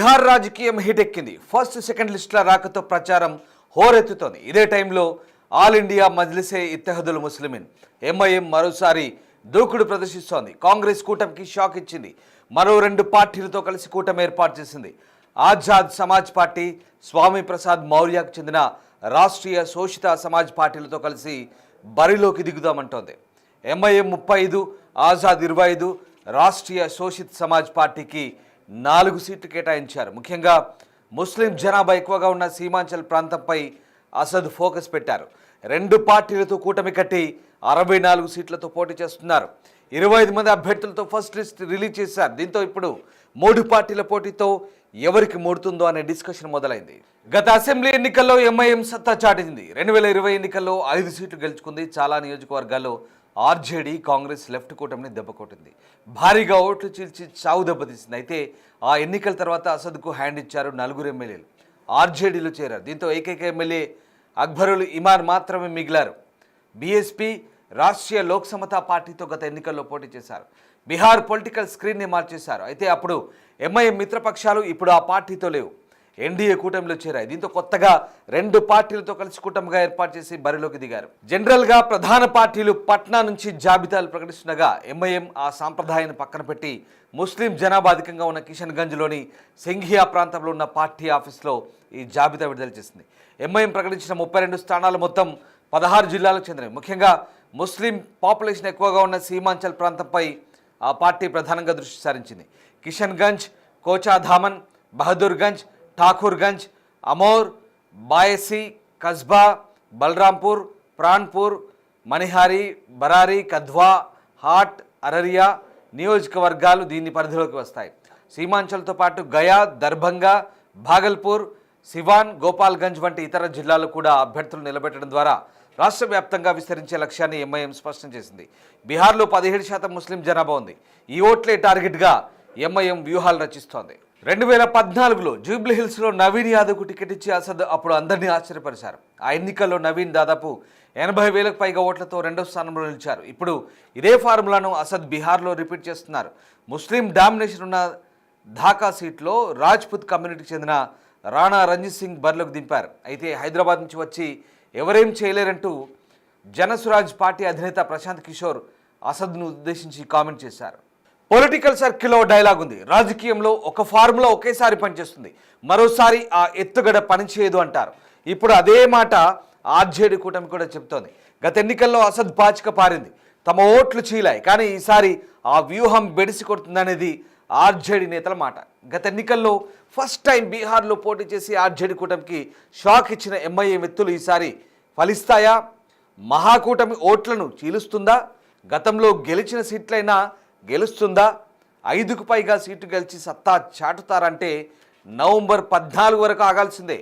బీహార్ రాజకీయం హిటెక్కింది. First second లిస్టుల రాకతో ప్రచారం హోరెత్తుతోంది. ఇదే టైంలో all India Majlis-e Ittehadul Muslimeen MIM మరోసారి దూకుడు ప్రదర్శిస్తోంది. కాంగ్రెస్ కూటమికి షాక్ ఇచ్చింది. మరో 2 పార్టీలతో కలిసి కూటమి ఏర్పాటు చేసింది. ఆజాద్ సమాజ్ పార్టీ, స్వామి ప్రసాద్ మౌర్యకు చెందిన రాష్ట్రీయ శోషిత సమాజ్ పార్టీలతో కలిసి బరిలోకి దిగుదామంటోంది. ఎంఐఎం 35, ఆజాద్ 25, రాష్ట్రీయ శోషిత్ సమాజ్ పార్టీకి 4 సీట్లు కేటాయించారు. ముఖ్యంగా ముస్లిం జనాభా ఎక్కువగా ఉన్న సీమాంచల్ ప్రాంతంపై అసద్ ఫోకస్ పెట్టారు. 2 పార్టీలతో కూటమి కట్టి 64 సీట్లతో పోటీ చేస్తున్నారు. 25 మంది అభ్యర్థులతో ఫస్ట్ లిస్ట్ రిలీజ్ చేశారు. దీంతో ఇప్పుడు 3 పార్టీల పోటీతో ఎవరికి ముడుతుందో అనే డిస్కషన్ మొదలైంది. గత అసెంబ్లీ ఎన్నికల్లో ఎంఐఎం సత్తా చాటింది. 2020 ఎన్నికల్లో 5 సీట్లు గెలుచుకుంది. చాలా నియోజకవర్గాల్లో ఆర్జేడీ, కాంగ్రెస్ లెఫ్ట్ కూటమిని దెబ్బకొట్టింది. భారీగా ఓట్లు చీల్చి చావు దెబ్బతీసింది. అయితే ఆ ఎన్నికల తర్వాత అసద్కు హ్యాండ్ ఇచ్చారు 4 ఎమ్మెల్యేలు. ఆర్జేడీలో చేరారు. దీంతో ఏకైక ఎమ్మెల్యే అక్బరుల్ ఇమాన్ మాత్రమే మిగిలారు. బీఎస్పీ రాష్ట్రీయ లోక్ సమతా పార్టీతో గత ఎన్నికల్లో పోటీ చేశారు. బీహార్ పొలిటికల్ స్క్రీన్ని మార్చేశారు. అయితే అప్పుడు ఎంఐఎం మిత్రపక్షాలు ఇప్పుడు ఆ పార్టీతో లేవు. ఎన్డీఏ కూటమిలో చేరాయి. దీంతో కొత్తగా 2 పార్టీలతో కలిసి కూటమిగా ఏర్పాటు చేసి బరిలోకి దిగారు. జనరల్గా ప్రధాన పార్టీలు పట్నా నుంచి జాబితాలు ప్రకటిస్తుండగా ఎంఐఎం ఆ సాంప్రదాయాన్ని పక్కన పెట్టి ముస్లిం జనాభా అధికంగా ఉన్న కిషన్గంజ్లోని సింఘియా ప్రాంతంలో ఉన్న పార్టీ ఆఫీస్లో ఈ జాబితా విడుదల చేసింది. ఎంఐఎం ప్రకటించిన 32 స్థానాలు మొత్తం 16 జిల్లాలకు చెందినవి. ముఖ్యంగా ముస్లిం పాపులేషన్ ఎక్కువగా ఉన్న సీమాంచల్ ప్రాంతంపై ఆ పార్టీ ప్రధానంగా దృష్టి సారించింది. కిషన్గంజ్, కోచాధామన్, బహదూర్గంజ్, ఠాకూర్గంజ్, అమోర్, బాయసి, కస్బా, బలరాంపూర్, ప్రాన్పూర్, మణిహారి, బరారి, కధ్వా, హాట్, అరరియా నియోజకవర్గాలు దీని పరిధిలోకి వస్తాయి. సీమాంచల్తో పాటు గయా, దర్భంగా, భాగల్పూర్, సివాన్, గోపాల్గంజ్ వంటి ఇతర జిల్లాలు కూడా అభ్యర్థులు నిలబెట్టడం ద్వారా రాష్ట్ర వ్యాప్తంగా విస్తరించే లక్ష్యాన్ని ఎంఐఎం స్పష్టం చేసింది. బీహార్లో 17% ముస్లిం జనాభా ఉంది. ఈ ఓట్లే టార్గెట్గా ఎంఐఎం వ్యూహాలు రచిస్తోంది. 2014లో జూబ్లీహిల్స్లో నవీన్ యాదవ్కు టికెట్ ఇచ్చి అసద్ అప్పుడు అందరినీ ఆశ్చర్యపరిచారు. ఆ ఎన్నికల్లో నవీన్ దాదాపు 80,000కు పైగా ఓట్లతో 2వ స్థానంలో నిలిచారు. ఇప్పుడు ఇదే ఫార్ములాను అసద్ బీహార్లో రిపీట్ చేస్తున్నారు. ముస్లిం డామినేషన్ ఉన్న ఢాకా సీట్లో రాజ్పుత్ కమ్యూనిటీకి చెందిన రాణా రంజిత్ సింగ్ బరిలోకి దింపారు. అయితే హైదరాబాద్ నుంచి వచ్చి ఎవరేం చేయలేరంటూ జనసురాజ్ పార్టీ అధినేత ప్రశాంత్ కిషోర్ అసద్ను ఉద్దేశించి కామెంట్ చేశారు. పొలిటికల్ సర్కిల్లో డైలాగ్ ఉంది. రాజకీయంలో ఒక ఫార్ములా ఒకేసారి పనిచేస్తుంది, మరోసారి ఆ ఎత్తుగడ పనిచేయదు అంటారు. ఇప్పుడు అదే మాట ఆర్జేడీ కూటమి కూడా చెబుతోంది. గత ఎన్నికల్లో అసద్ పాచిక పారింది, తమ ఓట్లు చీలాయి. కానీ ఈసారి ఆ వ్యూహం బెడిసి కొడుతుందనేది ఆర్జేడీ నేతల మాట. గత ఎన్నికల్లో ఫస్ట్ టైం బీహార్లో పోటీ చేసి ఆర్జేడీ కూటమికి షాక్ ఇచ్చిన ఎంఐఎం ఎత్తులు ఈసారి ఫలిస్తాయా? మహాకూటమి ఓట్లను చీలుస్తుందా? గతంలో గెలిచిన సీట్లైనా గెలుస్తుందా? 5కు పైగా సీటు గెలిచి సత్తా చాటుతారంటే నవంబర్ 14 వరకు ఆగాల్సిందే.